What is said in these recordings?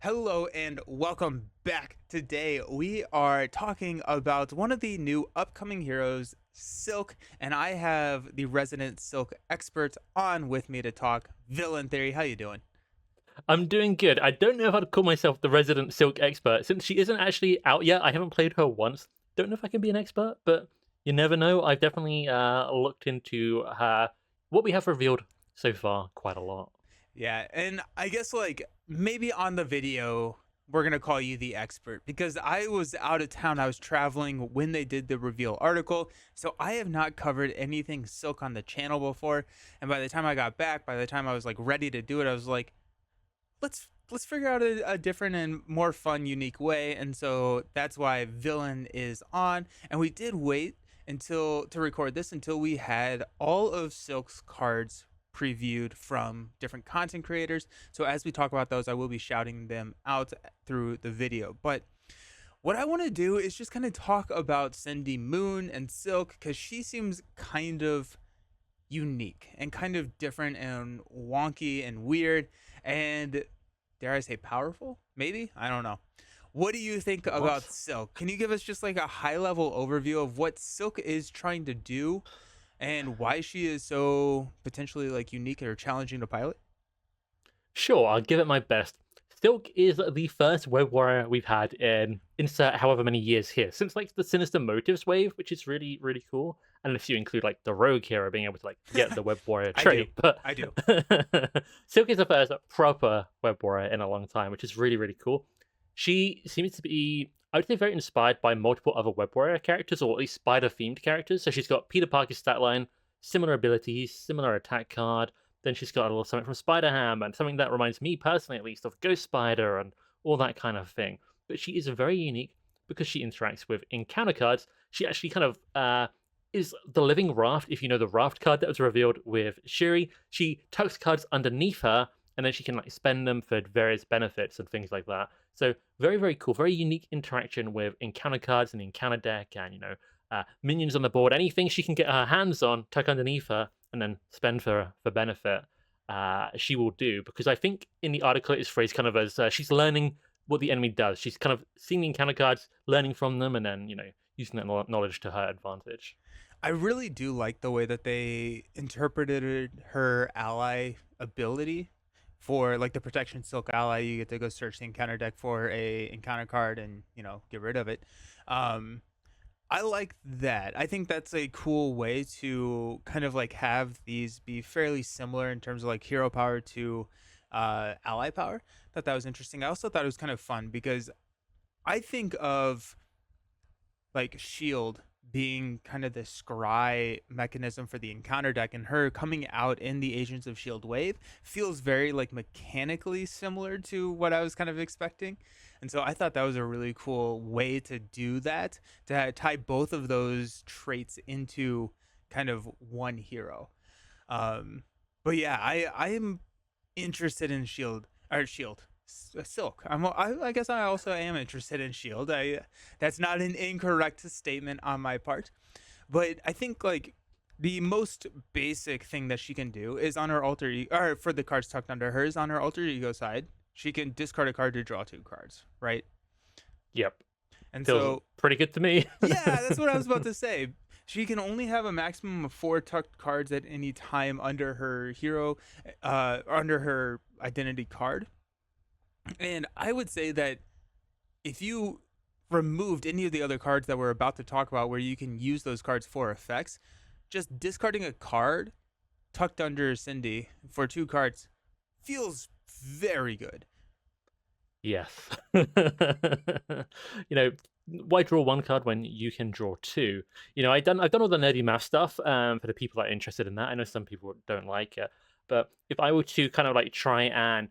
Hello and welcome back. Today we are talking about one of the new upcoming heroes, Silk, and I have the resident Silk expert on with me to talk villain theory. How you doing? I'm doing good. I don't know if I'd call myself the resident Silk expert since she isn't actually out yet. I haven't played her once. Don't know if I can be an expert, but you never know. I've definitely looked into her what we have revealed so far quite a lot. Yeah, and I guess like maybe on the video we're gonna call you the expert because I was out of town. I was traveling when they did the reveal article, so I have not covered anything Silk on the channel before. And by the time I got back, by the time I was like ready to do it, I was like, let's figure out a different and more fun, unique way. And so that's why villain is on. And we did wait until to record this until we had all of Silk's cards previewed from different content creators. So as we talk about those, I will be shouting them out through the video. But what I want to do is just kind of talk about Cindy Moon and Silk because she seems kind of unique and kind of different and wonky and weird and, dare I say, powerful? Maybe? I don't know. What do you think about What? Silk? Can you give us just like a high level overview of what Silk is trying to do and why she is so potentially like unique or challenging to pilot? Sure, I'll give it my best. Silk is the first web warrior we've had in insert however many years here since like the Sinister Motives wave, which is really cool. Unless you include like the rogue hero being able to like get the web warrior I do. trait, but I do. Silk is the first proper web warrior in a long time, which is really cool. She seems to be, I would say, very inspired by multiple other web warrior characters, or at least spider themed characters. So she's got Peter Parker's stat line, similar abilities, similar attack card, then she's got a little something from Spider Ham and something that reminds me personally, at least, of Ghost Spider and all that kind of thing. But she is very unique because she interacts with encounter cards. She actually kind of is the living raft. If you know the raft card that was revealed with Shuri, she tucks cards underneath her and then she can like spend them for various benefits and things like that. So very cool, very unique interaction with encounter cards and the encounter deck, and minions on the board. Anything she can get her hands on, tuck underneath her, and then spend for benefit, she will do. Because I think in the article it is phrased kind of as she's learning what the enemy does. She's kind of seeing the encounter cards, learning from them, and then using that knowledge to her advantage. I really do like the way that they interpreted her ally ability for like the protection silk ally. You get to go search the encounter deck for a encounter card and get rid of it. um I like that. I think that's a cool way to kind of like have these be fairly similar in terms of like hero power to ally power. Thought that was interesting. I also thought it was kind of fun because I think of like shield being kind of the scry mechanism for the encounter deck, and her coming out in the agents of shield wave feels very like mechanically similar to what I was kind of expecting. And so I thought that was a really cool way to do that, to tie both of those traits into kind of one hero. Um but yeah, I am interested in shield silk. I guess I also am interested in shield. I That's not an incorrect statement on my part, but I think like the most basic thing that she can do is on her or for the cards tucked under hers on her alter ego side, she can discard a card to draw two cards, right? Yep, And feels so pretty good to me. yeah, that's what I was about to say. She can only have a maximum of four tucked cards at any time under her hero, under her identity card. And I would say that if you removed any of the other cards that we're about to talk about where you can use those cards for effects, just discarding a card tucked under Cindy for two cards feels very good. Yes. you know, why draw one card when you can draw two? I've done all the nerdy math stuff for the people that are interested in that. I know some people don't like it, but if I were to kind of like try and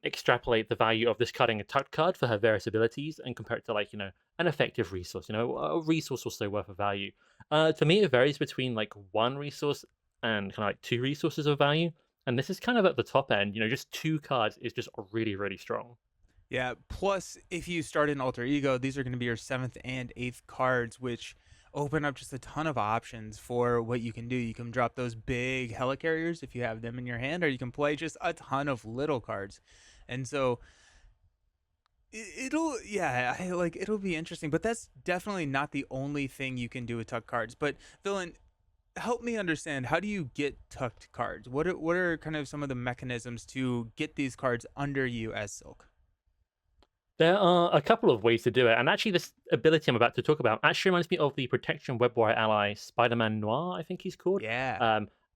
extrapolate the value of this carding a tucked card for her various abilities and compare it to like an effective resource, a resource will still worth a value. To me, it varies between like one resource and kind of like two resources of value. And this is kind of at the top end. Just two cards is just really strong. Yeah. Plus, if you start an alter ego, these are going to be your seventh and eighth cards, which open up just a ton of options for what you can do. You can drop those big helicarriers if you have them in your hand, or you can play just a ton of little cards. And so It'll yeah, I like it'll be interesting, but that's definitely not the only thing you can do with tuck cards. But Villain, help me understand, how do you get tucked cards? What are kind of some of the mechanisms to get these cards under you as Silk? There are a couple of ways to do it, and actually, this ability I'm about to talk about actually reminds me of the Protection Web Warrior ally Spider-Man Noir, I think he's called, Yeah.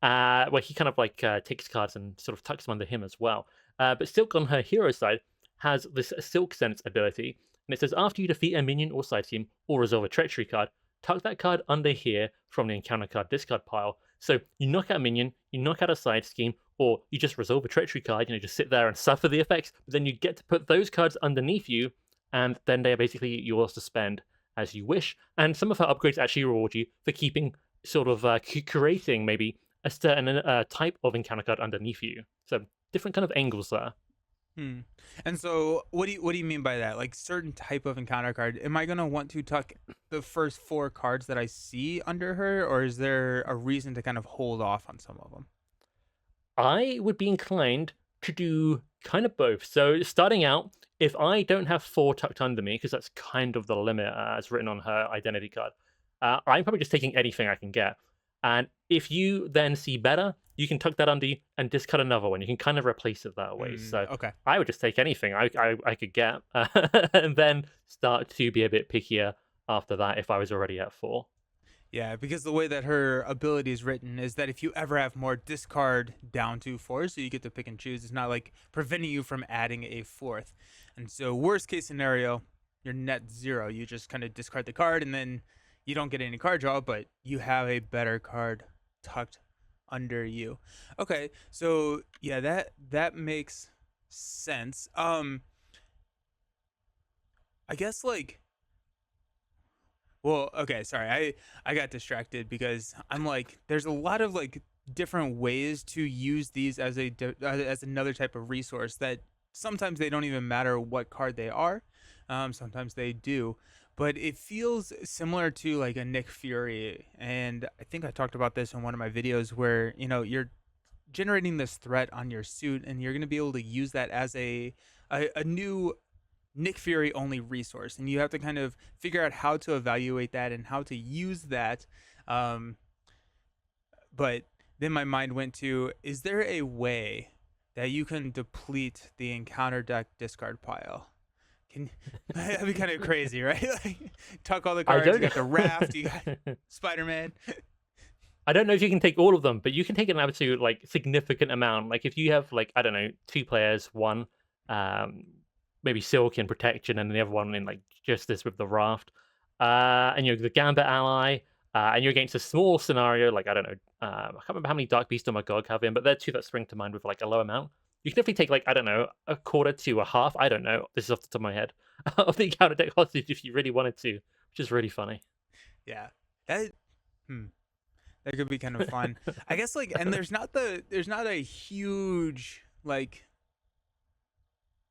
um, where he kind of like takes cards and sort of tucks them under him as well. But Silk on her hero side has this Silk Sense ability, and it says after you defeat a minion or side team or resolve a treachery card, tuck that card under here from the encounter card discard pile. So you knock out a minion, you knock out a side scheme, or you just resolve a treachery card, just sit there and suffer the effects, but then you get to put those cards underneath you, and then they are basically yours to spend as you wish. And some of her upgrades actually reward you for keeping sort of curating maybe a certain type of encounter card underneath you. So different kind of angles there. Hmm. And so, what do you mean by that? Like certain type of encounter card? Am I gonna want to tuck the first four cards that I see under her, or is there a reason to kind of hold off on some of them? I would be inclined to do kind of both. So starting out, if I don't have four tucked under me, because that's kind of the limit as written on her identity card, I'm probably just taking anything I can get. And if you then see better, you can tuck that under you and discard another one. You can kind of replace it that way. So Okay. I would just take anything I could get, and then start to be a bit pickier after that if I was already at four. Yeah, because the way that her ability is written is that if you ever have more, discard down to four, so you get to pick and choose. It's not like preventing you from adding a fourth. And so, worst case scenario, you're net zero. You just kind of discard the card, and then you don't get any card draw, but you have a better card tucked under you. Okay, so yeah, that makes sense. I guess like Well, okay, sorry. I got distracted because I'm like there's a lot of like different ways to use these as as another type of resource that sometimes they don't even matter what card they are. Sometimes they do, but it feels similar to like a Nick Fury, and I think I talked about this in one of my videos where you're generating this threat on your suit, and you're going to be able to use that as a new Nick Fury only resource, and you have to kind of figure out how to evaluate that and how to use that. Um, but then my mind went to: is there a way that you can deplete the encounter deck discard pile? Can That'd be kind of crazy, right? Like, tuck all the I cards. You don't got the raft. You got Spider Man. I don't know if you can take all of them, but you can take an absolute like significant amount. Like if you have like I don't know two players, one um, maybe Silk in protection, and the other one in like justice with the raft, and you're the Gambit ally, and you're against a small scenario like I don't know, I can't remember how many Dark Beast or Magog have in, but they're two that spring to mind with like a low amount. You can definitely take like I don't know a quarter to a half. I don't know. This is off the top of my head of the counter deck hostage if you really wanted to, which is really funny. Yeah, that hmm, that could be kind of fun. I guess like, and there's not a huge like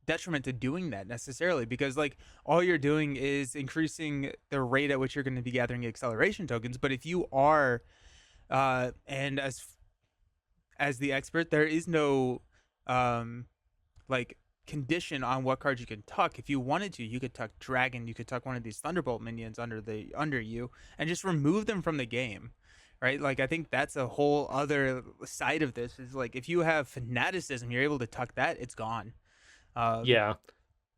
detriment to doing that necessarily, because like all you're doing is increasing the rate at which you're going to be gathering acceleration tokens. But if you are and as the expert, there is no um like condition on what cards you can tuck. If you wanted to, you could tuck Dragon, you could tuck one of these Thunderbolt minions under you and just remove them from the game. Right? Like I think that's a whole other side of this, is like if you have fanaticism, you're able to tuck that, it's gone. Um Yeah.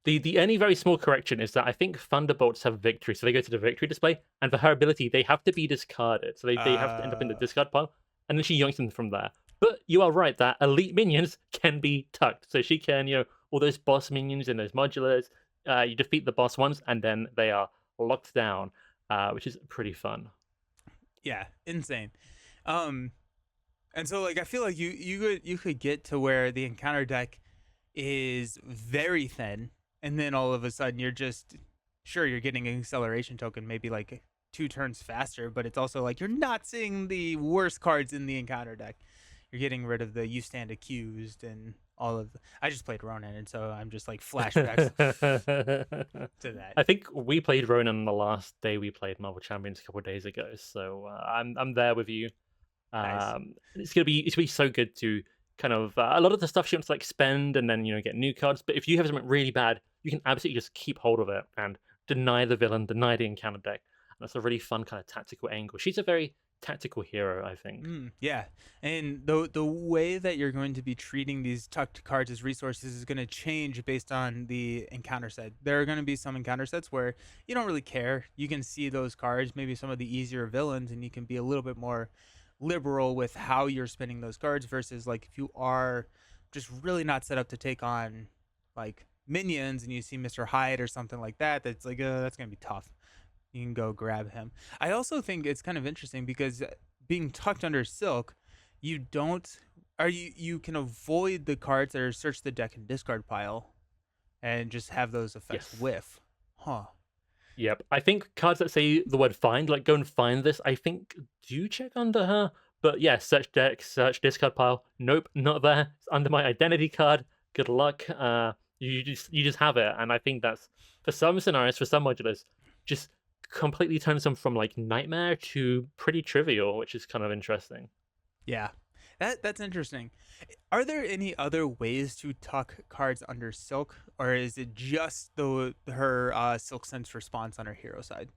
The only very small correction is that I think Thunderbolts have victory, so they go to the victory display, and for her ability, they have to be discarded. So they have to end up in the uh discard pile, and then she yoinks them from there. But you are right that elite minions can be tucked. So she can, all those boss minions and those modulars, you defeat the boss ones, and then they are locked down, which is pretty fun. yeah, insane. Um and so like I feel like you could get to where the encounter deck is very thin, and then all of a sudden you're just sure you're getting an acceleration token maybe like 2 turns faster, but it's also like you're not seeing the worst cards in the encounter deck. You're getting rid of the you stand accused and all of I just played Ronan, and so I'm just like flashbacks to that. I think we played Ronan the last day we played Marvel Champions a couple of days ago, so I'm there with you. Nice. It's gonna be so good to kind of a lot of the stuff she wants to like spend and then get new cards. But if you have something really bad, you can absolutely just keep hold of it and deny the villain, deny the encounter deck. And that's a really fun kind of tactical angle. She's a very tactical hero, I think. Yeah, and the way that you're going to be treating these tucked cards as resources is going to change based on the encounter set. There are going to be some encounter sets where you don't really care. You can see those cards, maybe some of the easier villains, and you can be a little bit more liberal with how you're spending those cards versus like if you are just really not set up to take on like minions and you see Mr. Hyde or something like that, that's like that's going to be tough. You can go grab him. I also think it's kind of interesting because being tucked under silk, you don't are you can avoid the cards that are search the deck and discard pile and just have those effects Yes. whiff. Huh. Yep. I think cards that say the word find, like go and find this, I think do check under her. But yeah, search deck, search discard pile. Nope, not there. It's under my identity card. Good luck. You just have it. And I think that's for some scenarios, for some modulars, just completely turns them from like nightmare to pretty trivial, which is kind of interesting. Yeah. That's interesting. Are there any other ways to tuck cards under silk or is it just the her silk sense response on her hero side?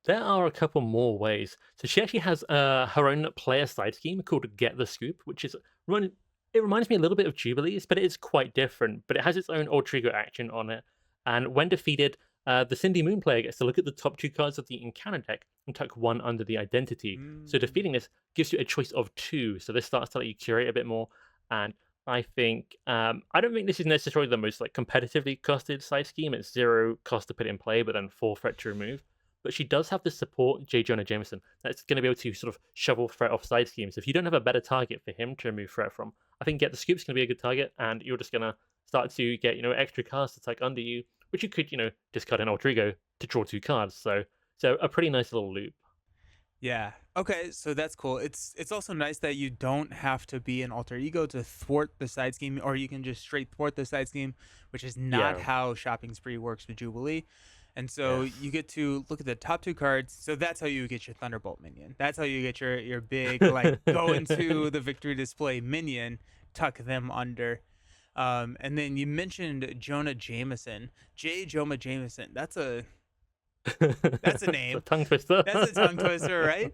There are a couple more ways. So she actually has her own player side scheme called Get the Scoop, which is run. It reminds me a little bit of Jubilee's, but it is quite different. But it has its own Ultra Ego action on it. And when defeated, the Cindy Moon player gets to look at the top two cards of the encounter deck and tuck one under the identity. So Mm. defeating this gives you a choice of two. So this starts to let you curate a bit more. And I think I don't think this is necessarily the most like competitively costed side scheme. It's 0 cost to put in play, but then 4 threat to remove. But she does have the support J. Jonah Jameson that's going to be able to sort of shovel threat off side schemes. If you don't have a better target for him to remove threat from, I think Get the Scoop's going to be a good target, and you're just going to start to get extra cards to take under you, which you could discard an Alter Ego to draw 2 cards. So a pretty nice little loop. Yeah. Okay, so that's cool. It's also nice that you don't have to be an alter ego to thwart the side scheme, or you can just straight thwart the side scheme, which is not Yeah. how Shopping Spree works with Jubilee. And so Yes. you get to look at the top two cards. So that's how you get your Thunderbolt minion. That's how you get your big like go into the victory display minion, tuck them under. And then you mentioned Jonah Jameson, J. Jonah Jameson. That's a It's a name. tongue twister. That's a tongue twister, right?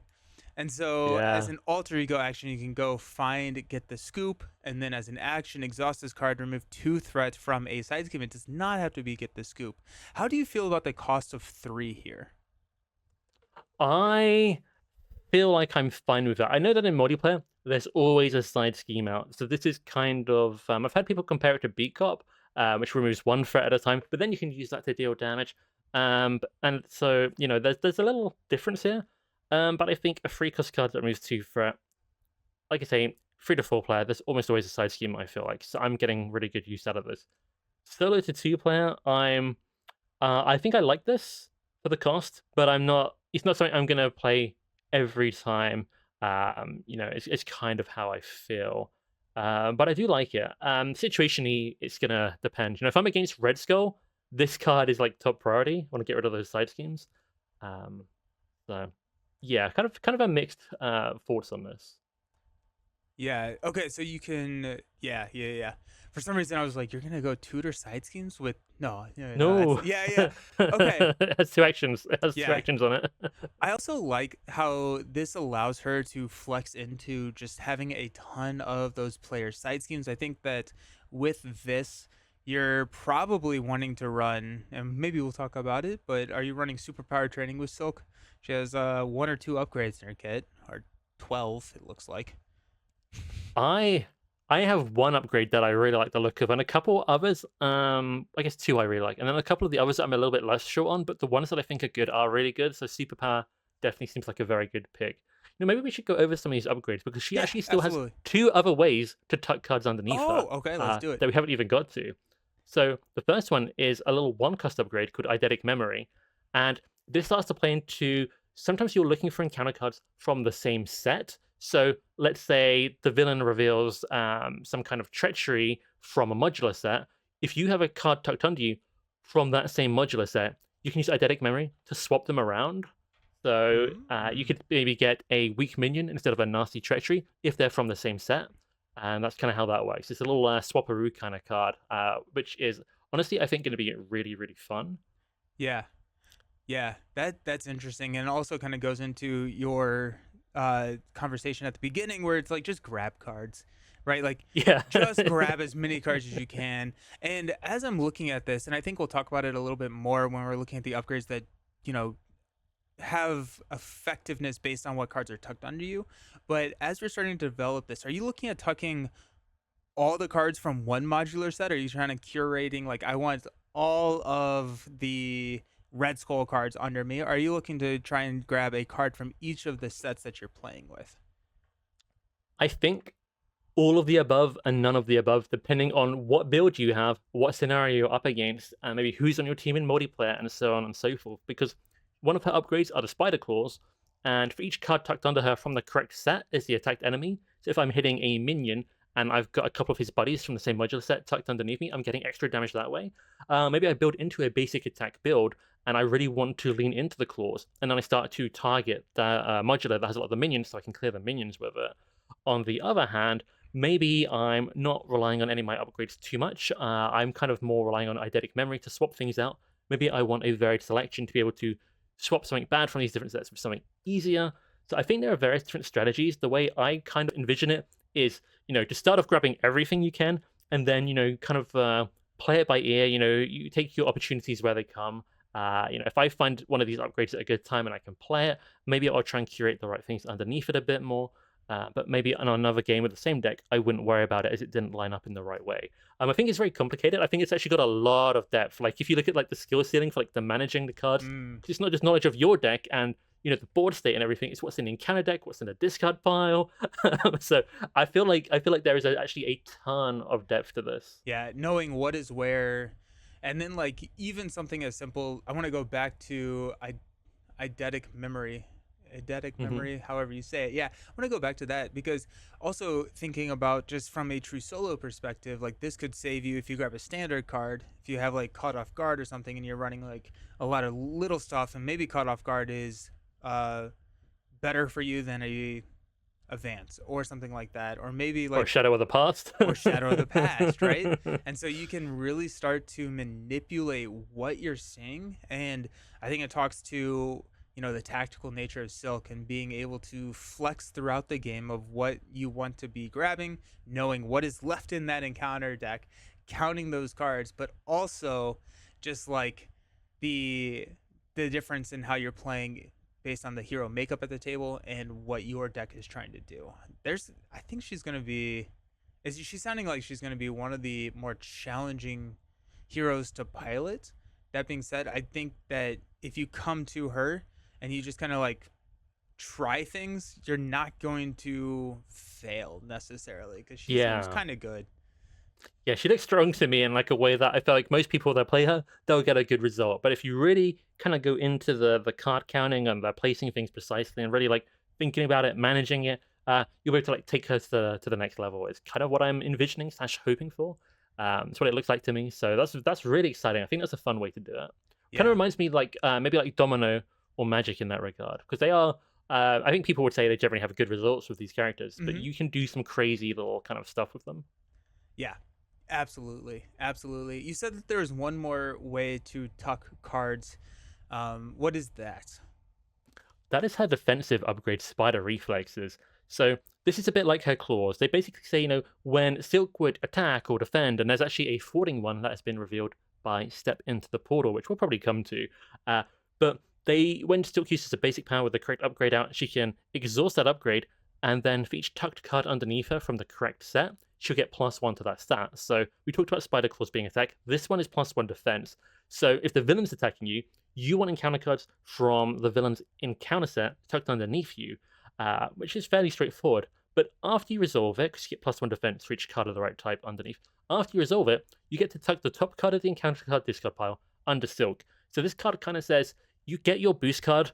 And so, as Yeah. an alter ego action, you can go find, get the scoop, and then as an action, exhaust this card, remove 2 threats from a side scheme. It does not have to be get the scoop. How do you feel about the cost of 3 here? I feel like I'm fine with that. I know that in multiplayer, there's always a side scheme out. So this is kind of I've had people compare it to Beat Cop, which removes 1 threat at a time, but then you can use that to deal damage. And so there's a little difference here. But I think a free cost card that removes 2 threat, like I say, 3 to 4 player, there's almost always a side scheme. I feel like so I'm getting really good use out of this. Solo to 2 player, I think I like this for the cost, but I'm not. It's not something I'm gonna play every time. It's kind of how I feel. But I do like it. Situationally, it's gonna depend. If I'm against Red Skull, this card is like top priority. I want to get rid of those side schemes. Um, so yeah, kind of a mixed thoughts on this. Yeah. Okay. So you can. Yeah. For some reason, I was like, you're gonna go tutor side schemes with no. No. That's No, yeah. Okay. it has 2 actions. It has two Yeah. actions on it. I also like how this allows her to flex into just having a ton of those player side schemes. I think that with this, you're probably wanting to run, and maybe we'll talk about it, but are you running superpower training with Silk? She has 1 or 2 upgrades in her kit, or 12, it looks like. I I have one upgrade that I really like the look of, and a couple others. I guess 2 I really like, and then a couple of the others that I'm a little bit less short on. But the ones that I think are good are really good. So superpower definitely seems like a very good pick. Maybe we should go over some of these upgrades because she Yeah, actually still has absolutely. 2 other ways to tuck cards underneath her Oh, okay, let's do it. that we haven't even got to. So the first one is a little 1 cost upgrade called Eidetic Memory, and this starts to play into sometimes you're looking for encounter cards from the same set. So let's say the villain reveals some kind of treachery from a modular set. If you have a card tucked under you from that same modular set, you can use Eidetic Memory to swap them around. So you Mm. could maybe get a weak minion instead of a nasty treachery if they're from the same set. and that's kind of how that works. It's a little swapperoo kind of card, which is honestly I think going to be really really fun. Yeah. Yeah, that's interesting, and also kind of goes into your conversation at the beginning, where it's like just grab cards, right? Like Yeah. just grab as many cards as you can. And as I'm looking at this, and I think we'll talk about it a little bit more when we're looking at the upgrades that you know have effectiveness based on what cards are tucked under you. But as we're starting to develop this, are you looking at tucking all the cards from one modular set? Or are you trying to curating like I want all of the Red Skull cards under me? Or are you looking to try and grab a card from each of the sets that you're playing with? I think all of the above and none of the above, depending on what build you have, what scenario you're up against, and maybe who's on your team in multiplayer, and so on and so forth. Because one of her upgrades are the spider claws, and for each card tucked under her from the correct set is the attacked enemy. So if I'm hitting a minion and I've got a couple of his buddies from the same modular set tucked underneath me, I'm getting extra damage that way. Maybe I build into a basic attack build, and I really want to lean into the claws, and then I start to target the modular that has a lot of the minions, so I can clear the minions with it. On the other hand, maybe I'm not relying on any of my upgrades too much. I'm kind of more relying on eidetic memory to swap things out. Maybe I want a varied selection to be able to swap something bad from these different sets for something easier. So I think there are various different strategies. The way I kind of envision it is, to start off grabbing everything you can, and then, kind of play it by ear. You take your opportunities where they come. If I find one of these upgrades at a good time and I can play it, maybe I'll try and curate the right things underneath it a bit more. But maybe on another game with the same deck, I wouldn't worry about it as it didn't line up in the right way. I think it's very complicated. I think it's actually got a lot of depth. Like if you look at like the skill ceiling for like the managing the cards, Mm, it's not just knowledge of your deck and the board state and everything. It's what's in the encounter deck, what's in the discard pile. So I feel like there is actually a ton of depth to this. yeah, knowing what is where, and then like even something as simple. I want to go back to eidetic memory, eidetic Hmm. memory, however you say it. Yeah, I want to go back to that because also thinking about just from a true solo perspective, like this could save you if you grab a standard card, if you have like caught off guard or something, and you're running like a lot of little stuff, and maybe caught off guard is uh better for you than a advance or something like that, or maybe Or like Shadow of the Past. or shadow of the past, right? And so you can really start to manipulate what you're seeing. And I think it talks to, the tactical nature of Silk and being able to flex throughout the game of what you want to be grabbing, knowing what is left in that encounter deck, counting those cards, but also just like the the difference in how you're playing based on the hero makeup at the table and what your deck is trying to do. I think she's going to be is she's sounding like she's going to be one of the more challenging heroes to pilot. That being said, I think that if you come to her and you just kind of like try things, you're not going to fail necessarily because she seems Yeah. kind of good. Yeah, she looks strong to me in like a way that I feel like most people that play her, they'll get a good result. But if you really kind of go into the card counting and the placing things precisely and really like thinking about it, managing it, you'll be able to like take her to the next level. It's kind of what I'm envisioning slash hoping for. It's what it looks like to me. So that's really exciting. I think that's a fun way to do it. Kind of Yeah. reminds me like maybe like Domino or Magic in that regard because they are. I think people would say they generally have good results with these characters, but Hmm. you can do some crazy little kind of stuff with them. Yeah. Absolutely. Absolutely. You said that there's one more way to tuck cards. What is that? That is her defensive upgrade, Spider Reflexes. So this is a bit like her claws. They basically say, when Silk would attack or defend, and there's actually a thwarting one that has been revealed by Step into the Portal, which we'll probably come to. But when Silk uses a basic power with the correct upgrade out, she can exhaust that upgrade, and then for each tucked card underneath her from the correct set, she'll get +1 to that stat. So we talked about Spider Claws being attack. This one is +1 defense. So if the villain's attacking you, you want encounter cards from the villain's encounter set tucked underneath you, which is fairly straightforward. But after you resolve it, because you get +1 defense for each card of the right type underneath, after you resolve it, you get to tuck the top card of the encounter card discard pile under Silk. So this card kind of says you get your boost card.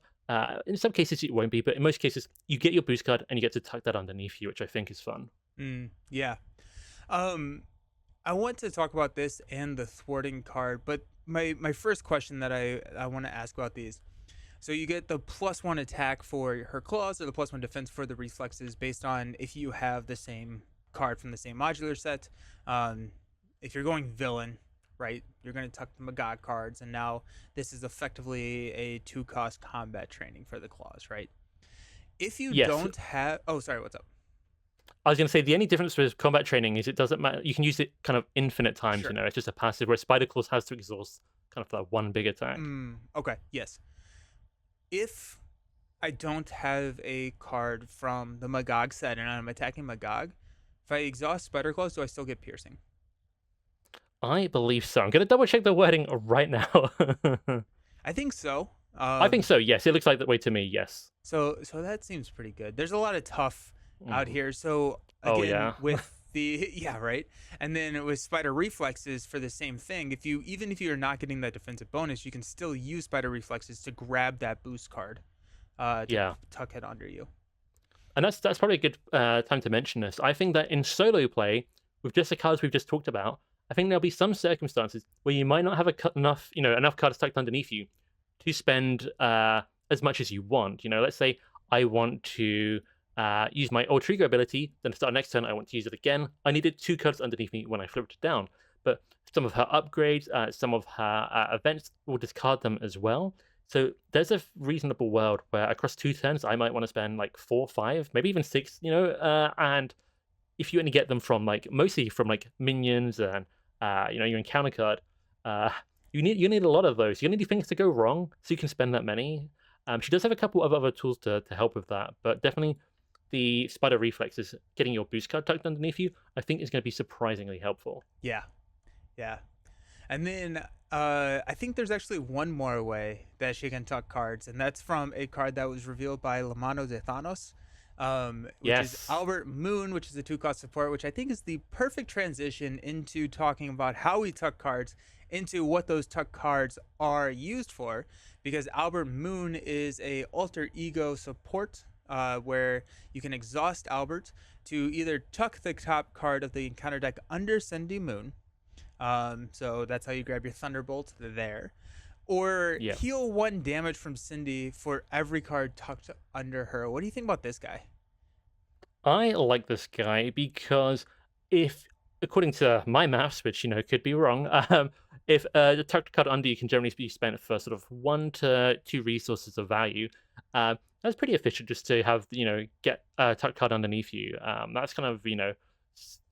In some cases it won't be, but in most cases you get your boost card and you get to tuck that underneath you, which I think is fun. Yeah. Um, I want to talk about this and the thwarting card, but my first question that I want to ask about these. So you get the +1 attack for her claws or the +1 defense for the reflexes based on if you have the same card from the same modular set. Um, if you're going villain, right, you're going to tuck the Magog cards, and now this is effectively a 2-cost combat training for the claws, right? If you Yes, don't have, oh, sorry, what's up? I was going to say the only difference with combat training is it doesn't matter. You can use it kind of infinite times. Sure. It's just a passive. Where Spider Claws has to exhaust kind of that one big attack. Okay, yes. If I don't have a card from the Magog set and I'm attacking Magog, if I exhaust Spider Claws, do I still get piercing? I believe so. I'm going to double check the wording right now. I think so. I think so. Yes, it looks like that way to me. Yes. So that seems pretty good. There's a lot of tough out Mm. here. So Oh again, yeah. with the yeah, right. And then with spider reflexes for the same thing, if you even if you're not getting that defensive bonus, you can still use spider reflexes to grab that boost card, to Yeah. tuck it under you. And that's probably a good time to mention this. I think that in solo play, with just the cards we've just talked about, I think there'll be some circumstances where you might not have enough cards tucked underneath you to spend as much as you want. Let's say I want to use my Alter Ego ability, then start next turn I want to use it again. I needed 2 cards underneath me when I flipped it down, but some of her upgrades, some of her events will discard them as well. So there's a reasonable world where across 2 turns I might want to spend like 4, 5, maybe even 6. And if you only get them from mostly from minions and your encounter card, uh, you need a lot of those. You need things to go wrong so you can spend that many. She does have a couple of other tools to help with that, but definitely the spider reflexes, getting your boost card tucked underneath you, I think is going to be surprisingly helpful. Yeah, yeah. And then I think there's actually one more way that she can tuck cards, and that's from a card that was revealed by La Mano de Thanos, which is Yes. Albert Moon, which is a 2-cost support, which I think is the perfect transition into talking about how we tuck cards into what those tuck cards are used for, because Albert Moon is a alter ego support, where you can exhaust Albert to either tuck the top card of the encounter deck under Cindy Moon, so that's how you grab your Thunderbolt there. Or Yeah. heal 1 damage from Cindy for every card tucked under her. What do you think about this guy? I like this guy because if, according to my maths, which could be wrong, if the tucked card under you can generally be spent for sort of 1 to 2 resources of value, that's pretty efficient just to have get a tucked card underneath you. That's kind of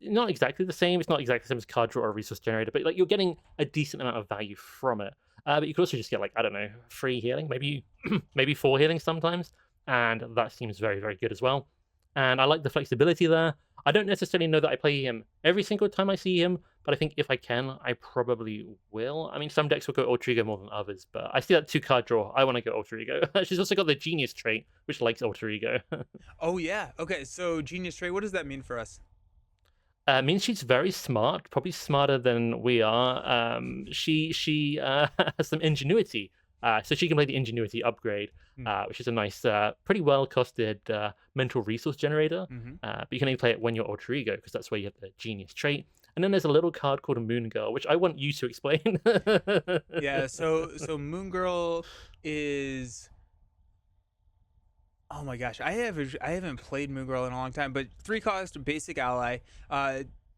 not exactly the same. It's not exactly the same as card draw or resource generator, but you're getting a decent amount of value from it. But you could also just get I don't know, 3 healing, maybe maybe 4 healing sometimes, and that seems very very good as well. And I like the flexibility there. I don't necessarily know that I play him every single time I see him, but I think if I can, I probably will. I mean, some decks will go Alter Ego more than others, but I see that 2-card draw. I want to go Alter Ego. She's also got the Genius trait, which likes Alter Ego. Oh yeah. Okay. So Genius Trait. What does that mean for us? Means she's very smart, probably smarter than we are. She has some ingenuity, so she can play the ingenuity upgrade, which is a nice, pretty well costed mental resource generator. Mm-hmm. But you can only play it when you're Alter Ego because that's where you have the Genius trait. And then there's a little card called a Moon Girl, which I want you to explain. Yeah. So Moon Girl is. Oh my gosh, I haven't played Moon Girl in a long time, but 3-cost basic ally,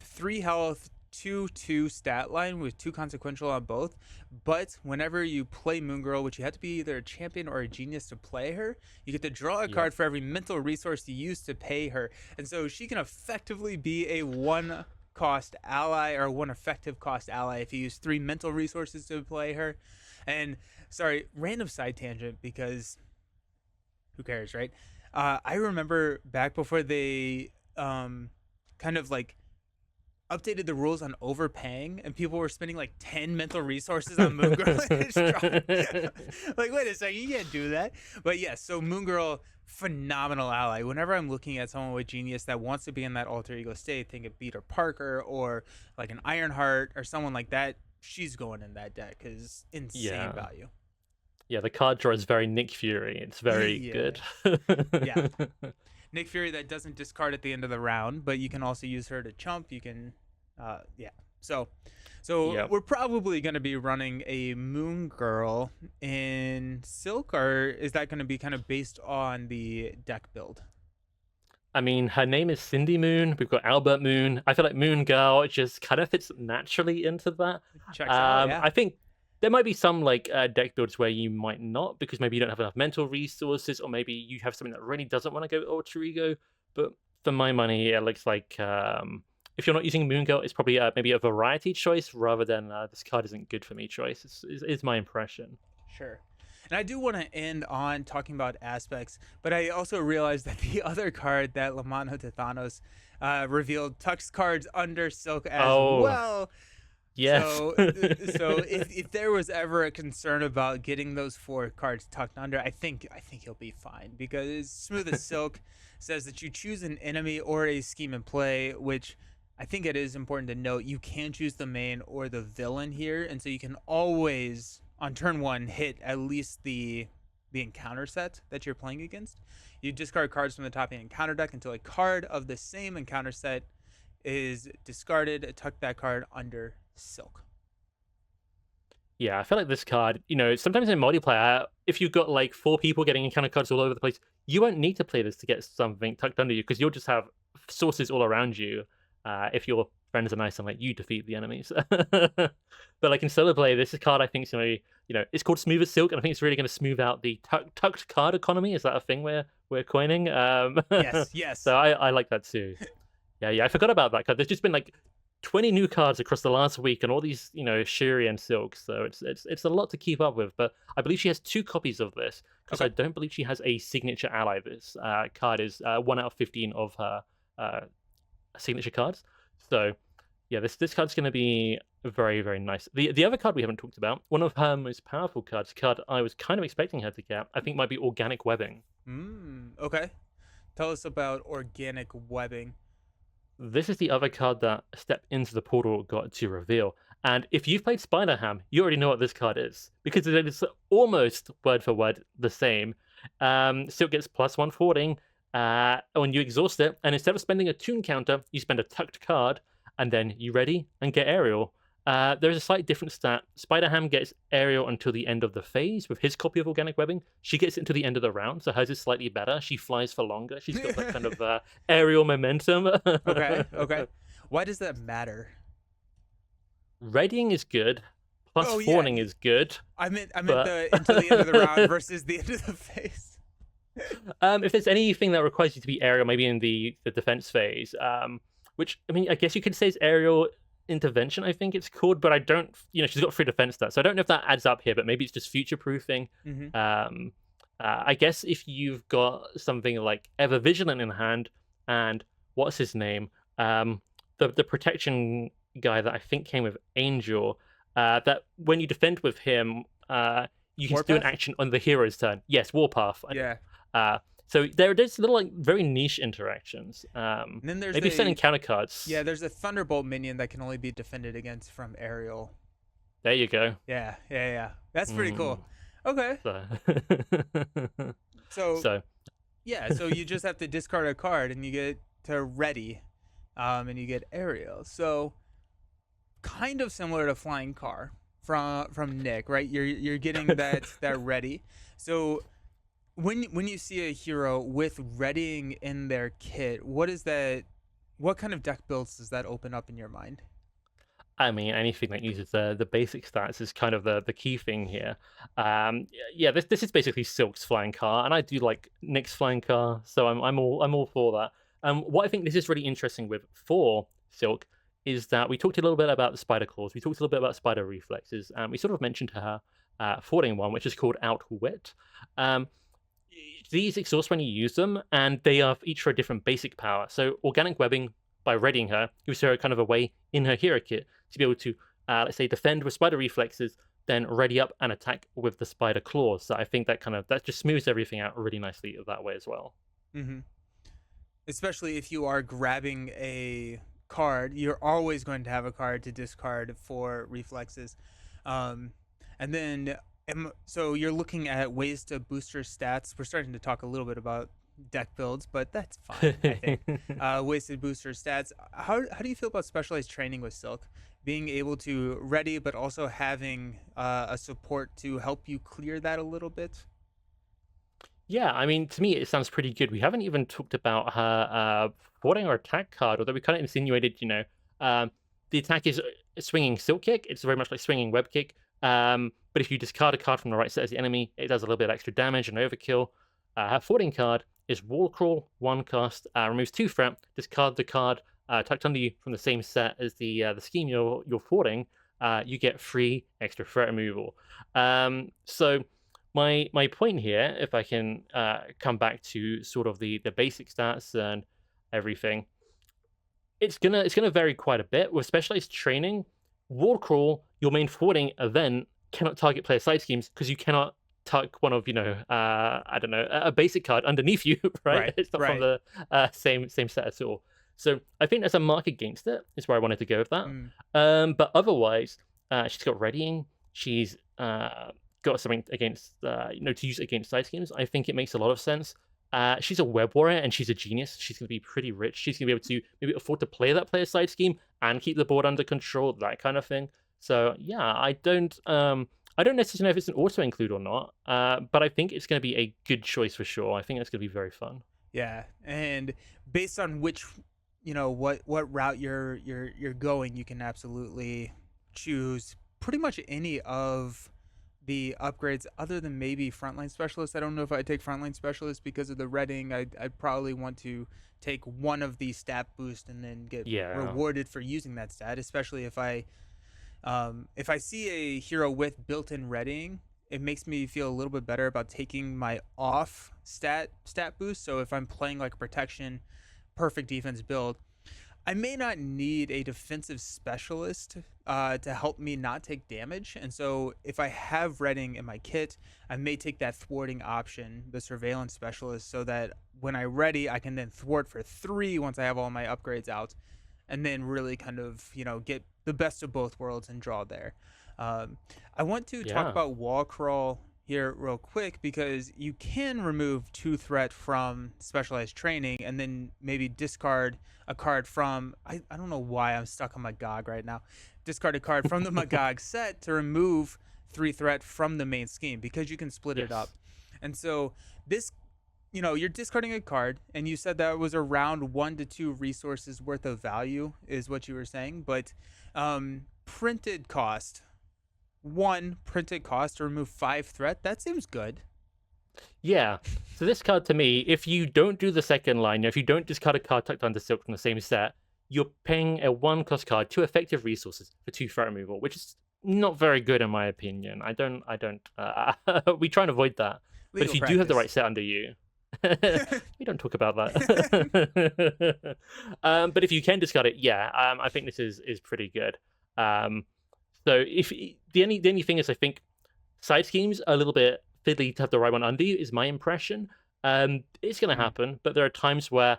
3 health, 2/2 stat line with 2 consequential on both. But whenever you play Moon Girl, which you have to be either a champion or a genius to play her, you get to draw a Yep. card for every mental resource you use to pay her, and so she can effectively be a 1-cost ally or 1 effective cost ally if you use 3 mental resources to play her. And sorry, random side tangent because who cares, right? I remember back before they kind of updated the rules on overpaying, and people were spending 10 mental resources on Moon Girl. Like, wait a second, you can't do that. But yes, so Moon Girl, phenomenal ally. Whenever I'm looking at someone with genius that wants to be in that alter ego state, think of Peter Parker or like an Ironheart or someone like that, she's going in that deck because insane Yeah. value. Yeah, the card draw is very Nick Fury. It's very Yeah. good. Yeah. Nick Fury that doesn't discard at the end of the round, but you can also use her to chump. You can, yeah. So Yep. we're probably going to be running a Moon Girl in Silk, or is that going to be kind of based on the deck build? I mean, her name is Cindy Moon. We've got Albert Moon. I feel like Moon Girl just kind of fits naturally into that. Checks out, yeah. I think there might be some like deck builds where you might not because maybe you don't have enough mental resources, or maybe you have something that really doesn't want to go Ultra Ego. But for my money, it looks like if you're not using Moon Girl, it's probably maybe a variety choice rather than this card isn't good for me choice. Is my impression. Sure. And I do want to end on talking about aspects, but I also realized that the other card that Lamano Tithanos revealed tucks cards under Silk as Oh well. yes. So if there was ever a concern about getting those 4 cards tucked under, I think he'll be fine, because Smooth as Silk says that you choose an enemy or a scheme in play, which I think it is important to note you can choose the main or the villain here, and so you can always on turn 1 hit at least the encounter set that you're playing against. You discard cards from the top of the encounter deck until a card of the same encounter set is discarded. Tuck that card under Silk. Yeah, I feel like this card, sometimes in multiplayer, if you've got like 4 people getting encounter cards all over the place, you won't need to play this to get something tucked under you because you'll just have sources all around you if your friends are nice and let you defeat the enemies. But like in solo play, this card I think is going to be, it's called Smooth as Silk, and I think it's really going to smooth out the tucked card economy. Is that a thing we're coining? Yes, yes. So I like that too. Yeah, I forgot about that card. There's just been like 20 new cards across the last week and all these, Shuri and Silks. So it's a lot to keep up with. But I believe she has 2 copies of this because I don't believe she has a signature ally. This card is 1 out of 15 of her signature cards. So yeah, this card's going to be very, very nice. The other card we haven't talked about, one of her most powerful cards, card I was kind of expecting her to get, I think might be Organic Webbing. Okay. Tell us about Organic Webbing. This is the other card that Step Into the Portal got to reveal. And if you've played Spider-Ham, you already know what this card is, because it is almost word for word the same. Silk gets +1 forwarding when you exhaust it, and instead of spending a tune counter, you spend a tucked card, and then you ready and get Aerial. There's a slight different stat. Spider-Ham gets Aerial until the end of the phase with his copy of Organic Webbing. She gets it until the end of the round, so hers is slightly better. She flies for longer. She's got that kind of aerial momentum. Okay. Why does that matter? Readying is good. Plus Oh, yeah. fawning is good. I meant but... the until the end of the round versus the end of the phase. If there's anything that requires you to be aerial, maybe in the defense phase, which I mean, I guess you could say is aerial intervention, I think it's called, but I don't, she's got 3 defense stats, so I don't know if that adds up here, but maybe it's just future proofing. I guess if you've got something like Ever Vigilant in hand, and what's his name, the protection guy that I think came with Angel, that when you defend with him, you can do an action on the hero's turn. Yes, Warpath. Yeah. So there's little like very niche interactions. And then there's maybe sending counter cards. Yeah, there's a Thunderbolt minion that can only be defended against from aerial. There you go. Yeah. That's pretty cool. Okay. So yeah, so you just have to discard a card and you get to ready, and you get aerial. So kind of similar to Flying Car from Nick, right? You're getting that ready. So when you see a hero with readying in their kit, what kind of deck builds does that open up in your mind? I mean, anything that uses the basic stats is kind of the key thing here. Yeah, this is basically Silk's Flying Car, and I do like Nick's Flying Car, so I'm all for that. What I think this is really interesting for Silk is that we talked a little bit about the Spider Claws, we talked a little bit about Spider Reflexes, and we sort of mentioned her forwarding one, which is called Outwit. These exhaust when you use them, and they are each for a different basic power. So Organic Webbing, by readying her, gives her kind of a way in her hero kit to be able to, let's say, defend with Spider Reflexes, then ready up and attack with the Spider Claws. So I think that just smooths everything out really nicely that way as well. Mm-hmm. Especially if you are grabbing a card, you're always going to have a card to discard for Reflexes. And then so you're looking at ways to boost your stats. We're starting to talk a little bit about deck builds, but that's fine, I think. Ways to boost your stats. How do you feel about specialized training with Silk? Being able to ready, but also having a support to help you clear that a little bit? Yeah, I mean, to me, it sounds pretty good. We haven't even talked about her forwarding or attack card, although we kind of insinuated, um, the attack is swinging silk kick. It's very much like swinging web kick. But if you discard a card from the right set as the enemy, it does a little bit of extra damage and overkill. Her forwarding card is wall crawl, one cost, removes 2 threat. Discard the card tucked under you from the same set as the scheme you're forwarding. You get 3 extra threat removal. So my point here, if I can come back to sort of the basic stats and everything, it's gonna vary quite a bit. With specialized training, wall crawl, your main forwarding event cannot target player side schemes because you cannot tuck one of I don't know, a basic card underneath you, right? Right, It's not from right. the same set at all. So I think there's a mark against it. Is where I wanted to go with that. Mm, But otherwise, she's got readying. She's got something against to use against side schemes. I think it makes a lot of sense. She's a web warrior and she's a genius. She's going to be pretty rich. She's going to be able to maybe afford to play that player side scheme and keep the board under control, that kind of thing. So yeah, I don't necessarily know if it's an auto include or not, but I think it's going to be a good choice for sure. I think it's going to be very fun. yeah, and based on which, what route you're going, you can absolutely choose pretty much any of the upgrades other than maybe frontline specialist. I don't know if I take frontline specialist because of the reading. I'd probably want to take one of the stat boost and then get Yeah. rewarded for using that stat, especially if I see a hero with built-in readying, it makes me feel a little bit better about taking my off stat boost. So if I'm playing like a protection, perfect defense build, I may not need a defensive specialist to help me not take damage. And so if I have reading in my kit, I may take that thwarting option, the surveillance specialist, so that when I ready, I can then thwart for 3 once I have all my upgrades out, and then really kind of get the best of both worlds and draw there. Um, I want to talk Yeah. about wall crawl here real quick because you can remove 2 threat from specialized training and then maybe discard a card from I don't know why I'm stuck on my GOG right now. Discard a card from the Magog set to remove 3 threat from the main scheme because you can split it up. Yes. And so this you're discarding a card, and you said that was around 1 to 2 resources worth of value, is what you were saying. But printed cost, printed cost to remove 5 threat, that seems good. Yeah. So this card to me, if you don't do the second line, if you don't discard a card tucked under silk from the same set, you're paying a 1 cost card 2 effective resources for 2 threat removal, which is not very good in my opinion. I don't we try and avoid that. But if Legal you do have the right practice. set under you, we don't talk about that. But if you can discard it, yeah, I think this is pretty good. Um, so if the only thing is, I think side schemes are a little bit fiddly to have the right one under you, is my impression. It's going to Mm, happen, but there are times where,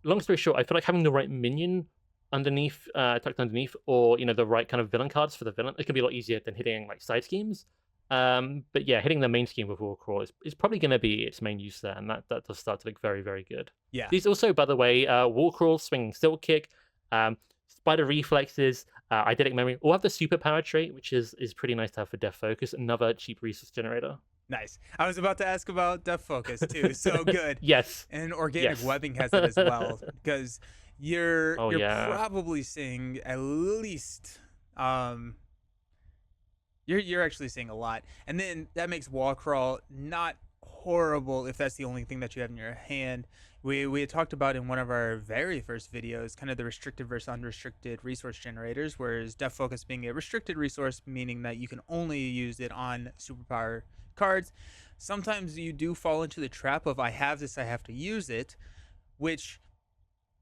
long story short, I feel like having the right minion underneath, tucked underneath, or the right kind of villain cards for the villain, it can be a lot easier than hitting like side schemes. But yeah, hitting the main scheme with War Crawl is probably going to be its main use there, and that does start to look very, very good. yeah. These also, by the way, War Crawl, Swinging Silk Kick, Spider Reflexes, Eidetic Memory, all have the superpower trait, which is pretty nice to have for Death Focus, another cheap resource generator. Nice. I was about to ask about Def Focus too. So good. Yes, And organic yes. webbing has it as well because you're Oh you're yeah, probably seeing at least um you're actually seeing a lot. And then that makes wall crawl not horrible if that's the only thing that you have in your hand. We had talked about in one of our very first videos kind of the restricted versus unrestricted resource generators, whereas Def Focus being a restricted resource, meaning that you can only use it on superpower cards. Sometimes you do fall into the trap of I have this, I have to use it, which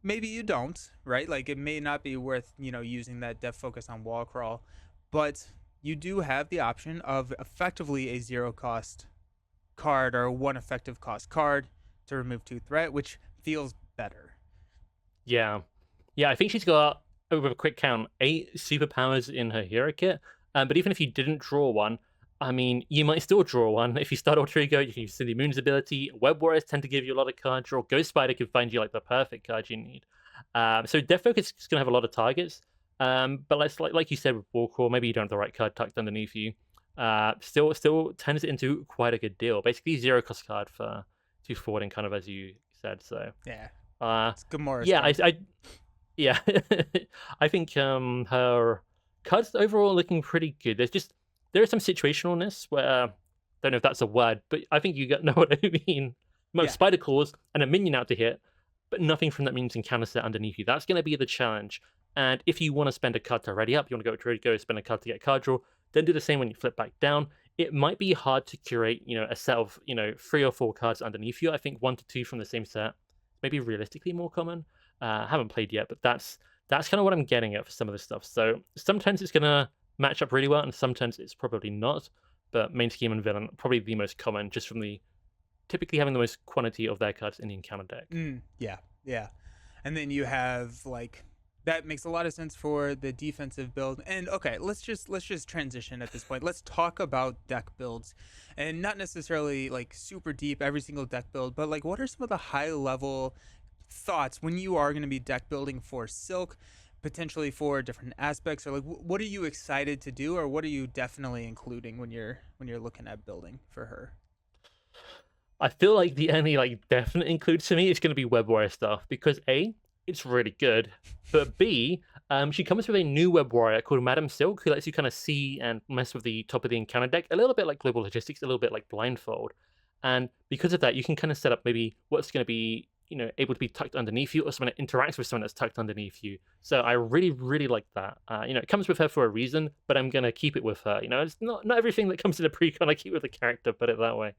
maybe you don't, right? Like it may not be worth, using that Def Focus on wall crawl, but you do have the option of effectively a 0 cost card or 1 effective cost card to remove 2 threat, which feels better. yeah, yeah. I think she's got, over a quick count, 8 superpowers in her hero kit. But even if you didn't draw one, I mean, you might still draw one. If you start Alter you can use Cindy Moon's ability. Web Warriors tend to give you a lot of card draw. Ghost Spider can find you like the perfect card you need. So Death Focus is going to have a lot of targets. But like you said with Warcrawl, maybe you don't have the right card tucked underneath you. Still turns it into quite a good deal. Basically, 0 cost card for too forwarding, kind of as you said. So, Yeah, uh, it's Gamora's yeah, turn. yeah, I think her cards overall looking pretty good. There is some situationalness where don't know if that's a word, but I think you know what I mean. Most Yeah. spider claws and a minion out to hit, but nothing from that minions encounter set underneath you. That's going to be the challenge. And if you want to spend a card to ready up, you want to go to ready go, spend a card to get a card draw, then do the same when you flip back down. It might be hard to curate, a set of 3 or 4 cards underneath you. I think 1 to 2 from the same set, maybe realistically more common. I haven't played yet, but that's kind of what I'm getting at for some of this stuff. So sometimes it's gonna match up really well, and sometimes it's probably not. But main scheme and villain probably the most common, just from the typically having the most quantity of their cards in the encounter deck. Yeah, yeah. And then you have like that makes a lot of sense for the defensive build. And okay, let's just transition at this point. Let's talk about deck builds, and not necessarily like super deep every single deck build, but like what are some of the high level thoughts when you are going to be deck building for Silk, potentially for different aspects, or like what are you excited to do, or what are you definitely including when you're looking at building for her? I feel like the only definite include to me is going to be web warrior stuff because A, it's really good, but B, she comes with a new web warrior called Madam Silk who lets you kind of see and mess with the top of the encounter deck a little bit like global logistics, a little bit like blindfold, and because of that, you can kind of set up maybe what's going to be able to be tucked underneath you or someone that interacts with someone that's tucked underneath you. So I really really like that. It comes with her for a reason, but I'm gonna keep it with her. It's not everything that comes in a precon I keep with the character, put it that way.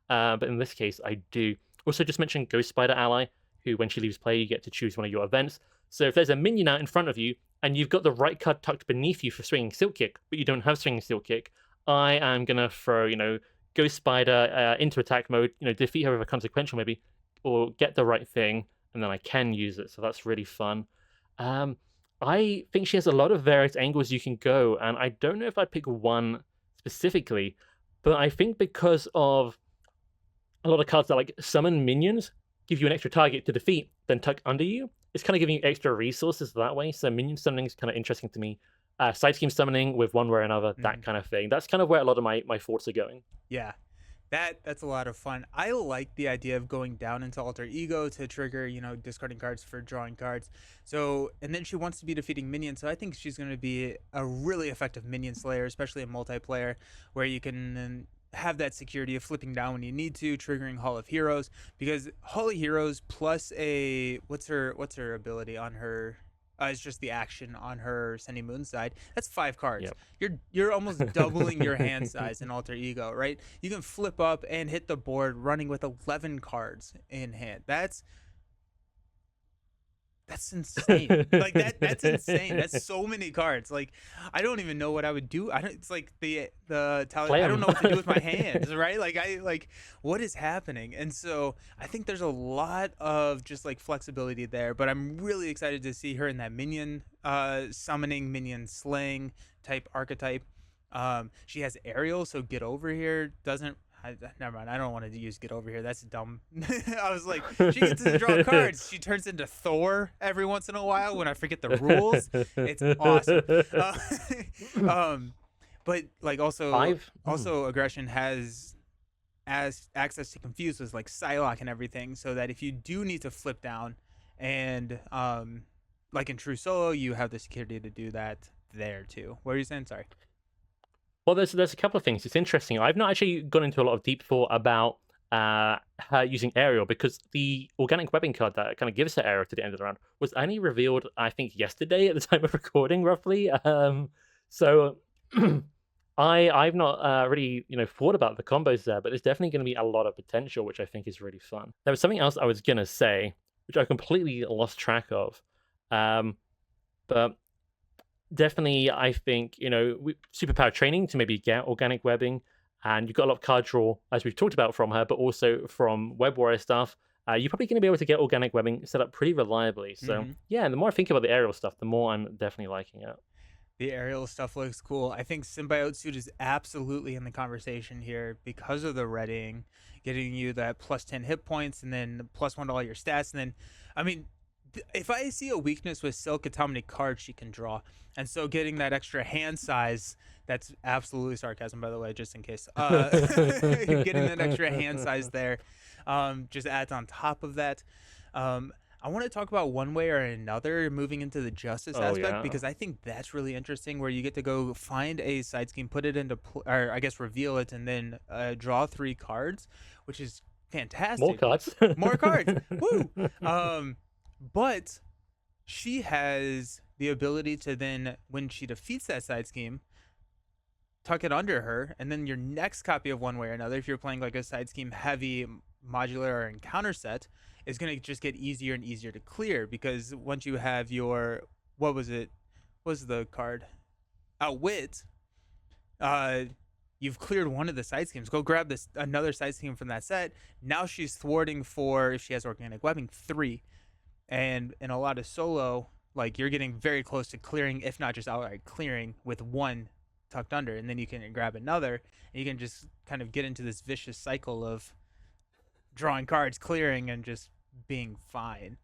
But in this case, I do. Also, just mention Ghost Spider Ally, who, when she leaves play, you get to choose one of your events. So if there's a minion out in front of you, and you've got the right card tucked beneath you for Swinging Silk Kick, but you don't have Swinging Silk Kick, I am going to throw, Ghost Spider into attack mode, defeat her with a consequential maybe, or get the right thing, and then I can use it. So that's really fun. Um, I think she has a lot of various angles you can go, and I don't know if I'd pick one specifically, but I think because of a lot of cards that summon minions, give you an extra target to defeat, then tuck under you. It's kind of giving you extra resources that way. So minion summoning is kind of interesting to me. Side scheme summoning with one way or another, that Mm. kind of thing. That's kind of where a lot of my thoughts are going. Yeah. That's a lot of fun. I like the idea of going down into alter ego to trigger, discarding cards for drawing cards. So, and then she wants to be defeating minions. So I think she's going to be a really effective minion slayer, especially in multiplayer, where you can have that security of flipping down when you need to, triggering Hall of Heroes. Because Hall of Heroes plus a what's her ability on her? It's just the action on her Sending Moon side. That's 5 cards. Yep. You're almost doubling your hand size in Alter Ego, right? You can flip up and hit the board running with 11 cards in hand. That's insane. Like that's insane. That's so many cards. Like I don't even know what I would do. I don't it's like the tally, Play I don't them. know what to do with my hands, right? Like what is happening? And so I think there's a lot of just like flexibility there, but I'm really excited to see her in that minion summoning, minion slaying type archetype. She has aerial, so get over here doesn't never mind. I don't want to use get over here. That's dumb. I was like, she gets to draw cards. She turns into Thor every once in a while when I forget the rules. It's awesome. Um, but like also I've also aggression has as access to confuse was like Psylocke and everything, so that if you do need to flip down, and like in True Solo, you have the security to do that there too. What are you saying? Sorry. Well, there's a couple of things. It's interesting. I've not actually gone into a lot of deep thought about her using aerial because the organic webbing card that kind of gives her aerial to the end of the round was only revealed, I think, yesterday at the time of recording, roughly. So I've not really thought about the combos there, but there's definitely going to be a lot of potential, which I think is really fun. There was something else I was gonna say, which I completely lost track of, but definitely, I think, superpower training to maybe get organic webbing, and you've got a lot of card draw, as we've talked about from her, but also from Web Warrior stuff. You're probably going to be able to get organic webbing set up pretty reliably. So, Mm-hmm. yeah, and the more I think about the aerial stuff, the more I'm definitely liking it. The aerial stuff looks cool. I think Symbiote Suit is absolutely in the conversation here because of the readying, getting you that plus 10 hit points and then plus 1 to all your stats. And then, I mean, if I see a weakness with Silk, it's how many cards she can draw. And so getting that extra hand size That's absolutely sarcasm, by the way, just in case. Getting that extra hand size there just adds on top of that. I want to talk about one way or another moving into the justice Oh aspect yeah, because I think that's really interesting where you get to go find a side scheme, put it into, or I guess reveal it, and then draw 3 cards, which is more fantastic. cards. More cards. Woo! But she has the ability to then, when she defeats that side scheme, tuck it under her, and then your next copy of one way or another, if you're playing like a side scheme heavy modular or encounter set, is going to just get easier and easier to clear because once you have your, what was it? What was the card? Outwit. Uh, you've cleared one of the side schemes. Go grab this another side scheme from that set. Now she's thwarting for, if she has organic webbing, 3. And in a lot of solo, like you're getting very close to clearing, if not just outright clearing, with 1 tucked under, and then you can grab another, and you can just kind of get into this vicious cycle of drawing cards, clearing, and just being fine.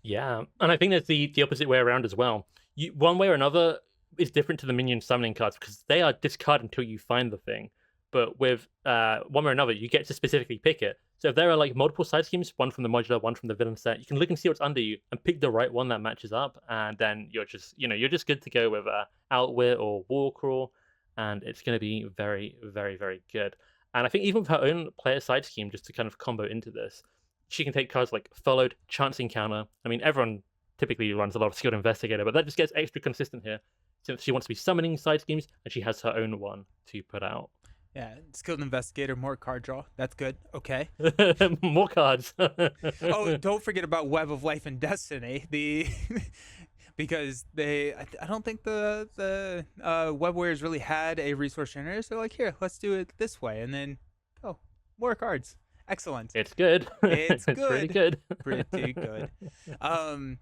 Yeah, and I think there's the opposite way around as well. One way or another is different to the minion summoning cards because they are discard until you find the thing. But with one way or another, you get to specifically pick it. So if there are like multiple side schemes, one from the modular, one from the villain set, you can look and see what's under you and pick the right one that matches up, and then you're just you're just good to go with Outwit or War Crawl, and it's going to be very very very good. And I think even with her own player side scheme, just to kind of combo into this, she can take cards like Followed, Chance Encounter. I mean, everyone typically runs a lot of Skilled Investigator, but that just gets extra consistent here since she wants to be summoning side schemes and she has her own one to put out. Yeah, skilled investigator, more card draw. That's good. Okay. More cards. Oh, don't forget about Web of Life and Destiny. The because I don't think the web warriors really had a resource generator. So like, here, let's do it this way, and then oh, more cards. Excellent. It's good. It's It's really good. good. Pretty good. Um,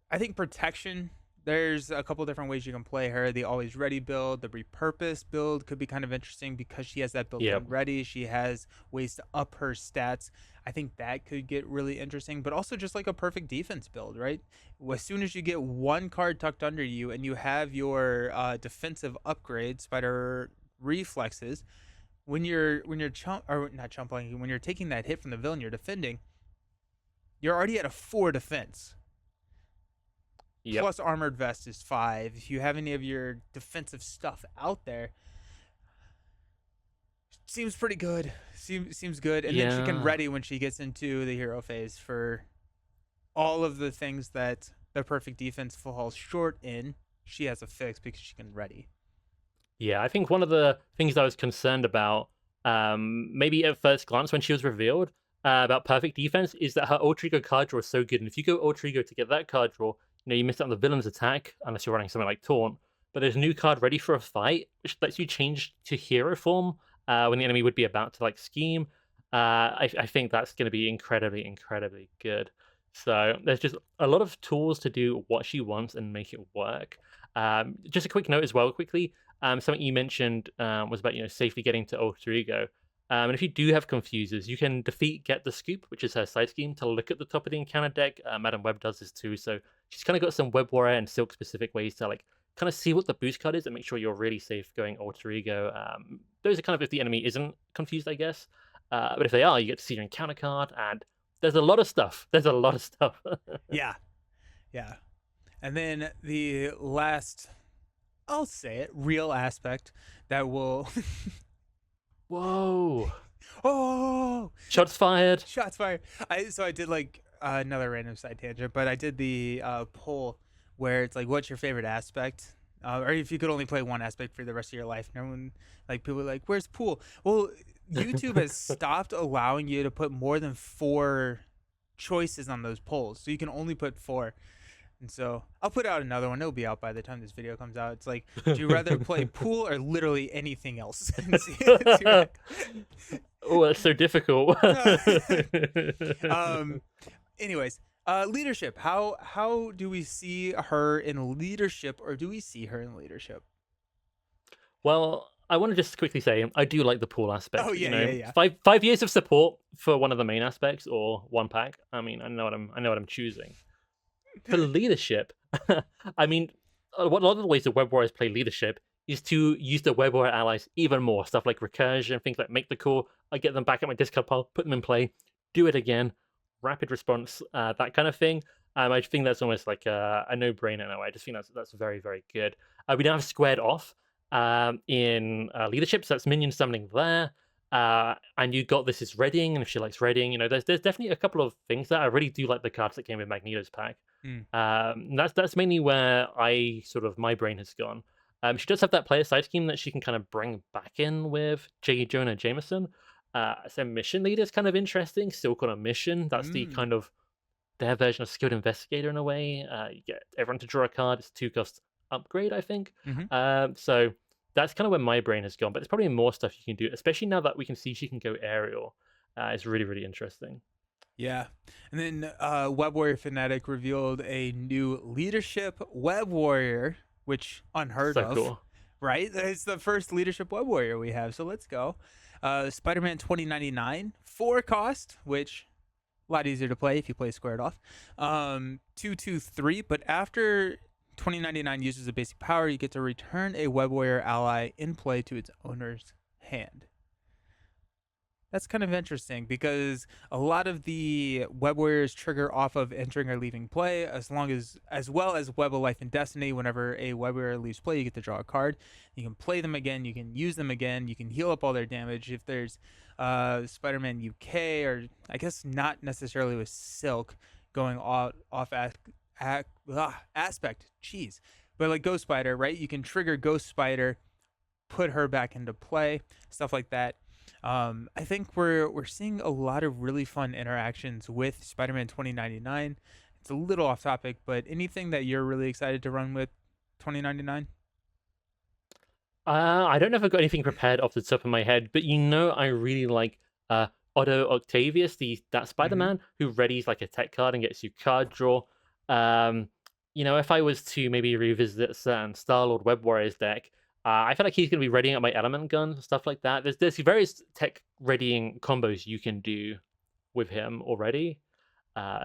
I think protection. There's a couple different ways you can play her. The always ready build, the repurpose build could be kind of interesting because she has that built Yep. in ready. She has ways to up her stats. I think that could get really interesting, but also just like a perfect defense build, right? As soon as you get 1 card tucked under you and you have your defensive upgrade, spider reflexes, when you're chump or not chump blocking, when you're taking that hit from the villain you're defending, you're already at a 4 defense. Yep. Plus armored vest is 5. If you have any of your defensive stuff out there, seems pretty good. Seems good. And then she can Yeah. ready when she gets into the hero phase for all of the things that the perfect defense falls short in. She has a fix because she can ready. Yeah, I think one of the things I was concerned about, maybe at first glance when she was revealed, about perfect defense, is that her Alter Ego card draw is so good. And if you go Alter Ego to get that card draw, you miss out on the villain's attack, unless you're running something like Taunt. But there's a new card ready for a fight, which lets you change to hero form when the enemy would be about to like scheme. I think that's going to be incredibly, incredibly good. So there's just a lot of tools to do what she wants and make it work. Just a quick note as well, quickly. Something you mentioned was about safely getting to Alter Ego. And if you do have confusers, you can defeat Get the Scoop, which is her side scheme, to look at the top of the encounter deck. Madam Web does this too, so she's kind of got some Web Warrior and Silk specific ways to like kind of see what the boost card is and make sure you're really safe going Alter Ego. Those are kind of if the enemy isn't confused, I guess. But if they are, you get to see your encounter card, and there's a lot of stuff. There's a lot of stuff. Yeah. Yeah. And then the last, I'll say it, real aspect that will Whoa! oh, Shots fired. shots fired. I did like another random side tangent, but I did the poll where it's like, what's your favorite aspect? Or if you could only play one aspect for the rest of your life. No one, like people are like, where's pool? Well, YouTube has stopped allowing you to put more than 4 choices on those polls, so you can only put 4. And so I'll put out another one. It'll be out by the time this video comes out. It's like, do you rather play pool or literally anything else? Oh, that's so difficult. Anyways, leadership. How do we see her in leadership, or do we see her in leadership? Well, I want to just quickly say I do like the pool aspect. Oh yeah, yeah. 5 years of support for one of the main aspects or one pack. I mean, I know what I'm choosing. For leadership, I mean, a lot of the ways that Web Warriors play leadership is to use the web warrior allies even more. Stuff like recursion, things like make the call, I get them back at my discard pile, put them in play, do it again, rapid response, that kind of thing. I think that's almost like a no-brainer now. I just think that's very, very good. We now have squared off in leadership, so that's minion summoning there. And you got this is readying, and if she likes readying, there's definitely a couple of things that I really do like the cards that came with Magneto's pack. Mm. That's mainly where I sort of my brain has gone. She does have that player side scheme that she can kind of bring back in with J. Jonah Jameson. So mission leader is kind of interesting. Silk on a mission. That's the Mm. kind of their version of skilled investigator in a way. You get everyone to draw a card. It's 2 cost upgrade, I think. Mm-hmm. So that's kind of where my brain has gone. But there's probably more stuff you can do, especially now that we can see she can go aerial. It's really, really interesting. Yeah. And then Web Warrior Fanatic revealed a new leadership Web Warrior, which unheard So of, cool. right? It's the first leadership Web Warrior we have. So let's go. Spider-Man 2099, 4 cost, which a lot easier to play if you play squared off. 2/2/3, but after 2099 uses a basic power, you get to return a Web Warrior ally in play to its owner's hand. That's kind of interesting because a lot of the web warriors trigger off of entering or leaving play, as well as Web of Life and Destiny. Whenever a web warrior leaves play, you get to draw a card. You can play them again. You can use them again. You can heal up all their damage. If there's Spider-Man UK, or I guess not necessarily with Silk going off aspect, jeez, but like Ghost Spider, right? You can trigger Ghost Spider, put her back into play, stuff like that. I think we're seeing a lot of really fun interactions with Spider-Man 2099. It's a little off topic, but anything that you're really excited to run with 2099? I don't know if I've got anything prepared off the top of my head, but I really like Otto Octavius, that Mm-hmm. Spider-Man who readies like a tech card and gets you card draw. Um, if I was to maybe revisit certain Star-Lord Web Warriors deck, I feel like he's going to be readying up my element gun, stuff like that. There's various tech readying combos you can do with him already.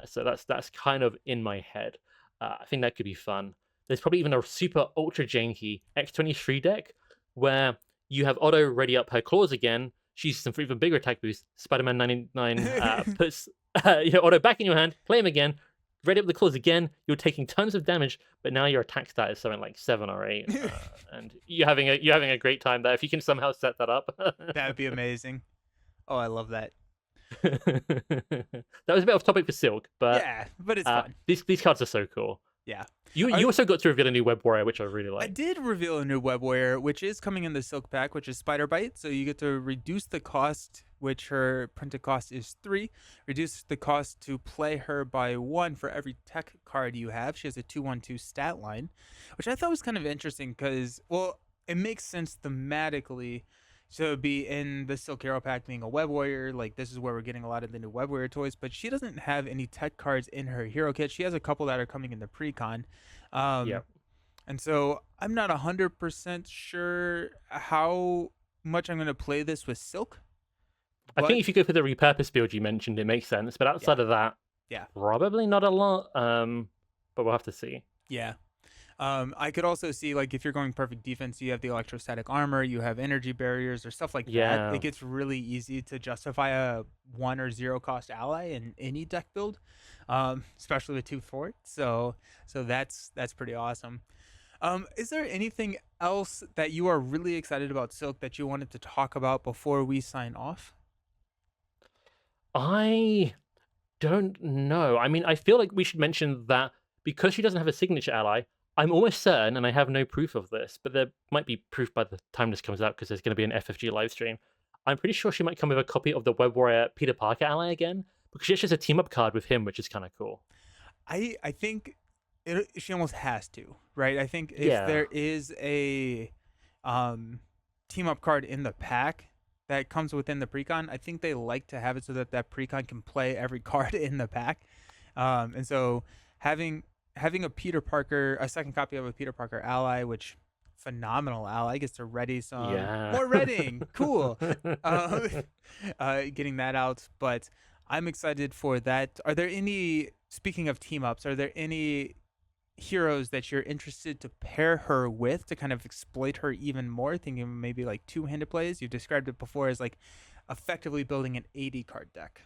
So that's kind of in my head. I think that could be fun. There's probably even a super ultra janky X23 deck where you have Otto ready up her claws again. She's some even bigger attack boost. Spider-Man 99 puts Otto back in your hand, play him again, ready up the claws again. You're taking tons of damage, but now your attack stat is something like 7 or 8, and you're having a great time there if you can somehow set that up. That would be amazing. Oh, I love that. That was a bit off topic for Silk, but Yeah, but it's fun. these cards are so cool. Yeah. You Are, also got to reveal a new Web Warrior, which I really I like. did reveal a new web warrior, which is coming in the Silk pack, which is Spider Bite. So you get to reduce the cost, which her printed cost is 3. Reduce the cost to play her by 1 for every tech card you have. She has a 2/1/2 stat line, which I thought was kind of interesting because, well, it makes sense thematically. So be in the Silk Hero pack being a web warrior, like this is where we're getting a lot of the new web warrior toys, but she doesn't have any tech cards in her hero kit. She has a couple that are coming in the pre-con. Yeah, Um, and so I'm not 100% sure how much I'm going to play this with Silk, I think but if you go for the repurpose build you mentioned, it makes sense. But yeah, outside of that, yeah, probably not a lot. But we'll have to see. yeah. I could also see, like, if you're going perfect defense, you have the electrostatic armor, you have energy barriers or stuff like that. It Yeah, gets really easy to justify a 1 or 0 cost ally in any deck build, especially with 2 fort. So that's pretty awesome. Is there anything else that you are really excited about Silk that you wanted to talk about before we sign off? I don't know. I mean, I feel like we should mention that because she doesn't have a signature ally, I'm almost certain, and I have no proof of this, but there might be proof by the time this comes out because there's going to be an FFG live stream. I'm pretty sure she might come with a copy of the Web Warrior Peter Parker ally again because she actually has a team up card with him, which is kind of cool. I think she almost has to, right? I think if Yeah, there is a um, team up card in the pack that comes within the precon, I think they like to have it so that that precon can play every card in the pack. And so having having a Peter Parker, a second copy of a Peter Parker ally, which phenomenal ally, gets to ready some yeah. more reading, cool. Um, getting that out, but I'm excited for that. Are there any, speaking of team ups, are there any heroes that you're interested to pair her with to kind of exploit her even more? Thinking maybe like two-handed plays. You've described it before as like effectively building an 80 card deck.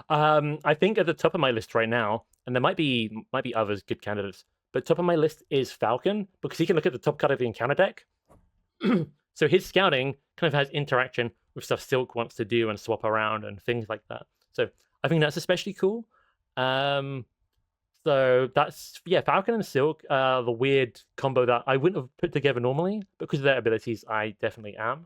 I think at the top of my list right now, and there might be others good candidates, but top of my list is Falcon because he can look at the top card of the encounter deck. So his scouting kind of has interaction with stuff Silk wants to do and swap around and things like that. So I think that's especially cool. Um, so that's yeah, Falcon and Silk, the weird combo that I wouldn't have put together normally because of their abilities. I definitely am.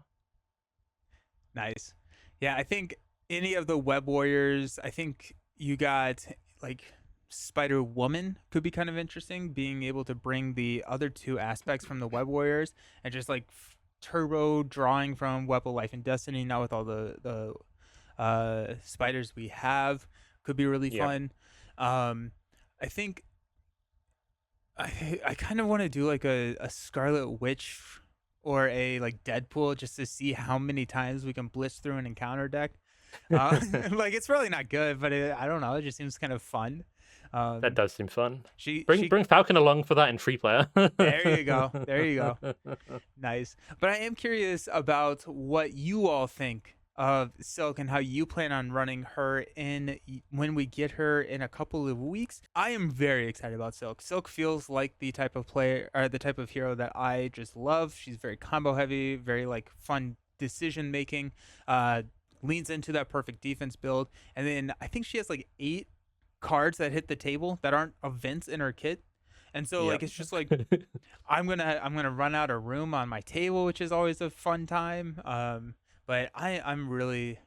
Nice. Yeah, I think any of the web warriors, I think you got like Spider Woman could be kind of interesting, being able to bring the other two aspects from the web warriors and just like turbo drawing from Web of Life and Destiny now with all the spiders we have could be really Yeah. fun. I think I kind of want to do like a Scarlet Witch or a like Deadpool just to see how many times we can blitz through an encounter deck. Like it's really not good, but I don't know. It just seems kind of fun. That Um, does seem fun. she Bring she. bring Falcon along for that in free player. There you go. There you go. Nice. But I am curious about what you all think of Silk and how you plan on running her in when we get her in a couple of weeks. I am very excited about Silk. Silk feels like the type of player or the type of hero that I just love. She's very combo heavy, very like fun decision making. Leans into that perfect defense build, and then I think she has like 8 cards that hit the table that aren't events in her kit. And so Yep. like it's just like I'm gonna run out of room on my table, which is always a fun time. But I'm really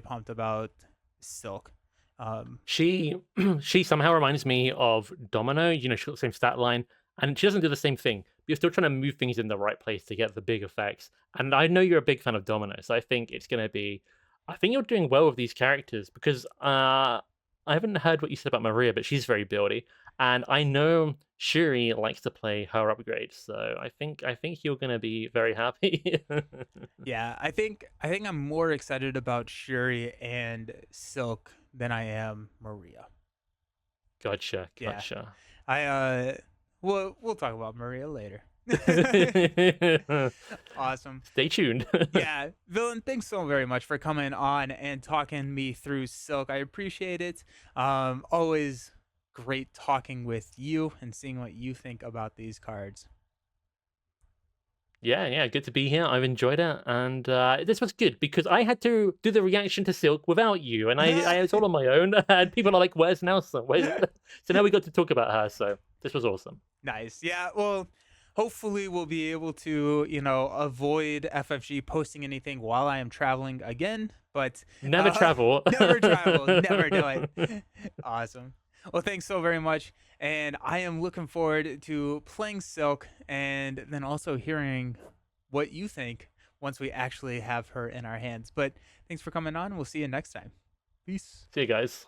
pumped about Silk. Um, She she somehow reminds me of Domino. You know, she's got the same stat line, and she doesn't do the same thing. But you're still trying to move things in the right place to get the big effects. And I know you're a big fan of Domino, so I think it's gonna be. I think you're doing well with these characters because I haven't heard what you said about Maria, but she's very buildy, and I know Shuri likes to play her upgrades. So I think you're gonna be very happy. yeah, I think I'm more excited about Shuri and Silk than I am Maria. Gotcha, Yeah, gotcha. I we'll talk about Maria later. Awesome. Stay tuned. Yeah, Villain, thanks so very much for coming on and talking me through Silk. I appreciate it. Always great talking with you and seeing what you think about these cards. Yeah, yeah, good to be here. I've enjoyed it, and this was good because I had to do the reaction to Silk without you, and I was all on my own. And people are like, "Where's Nelson?" So now we got to talk about her. So this was awesome. Nice. Yeah, well, hopefully we'll be able to, avoid FFG posting anything while I am traveling again, but Never travel. never travel, never do it. Awesome. Well, thanks so very much. And I am looking forward to playing Silk and then also hearing what you think once we actually have her in our hands. But thanks for coming on. We'll see you next time. Peace. See you guys.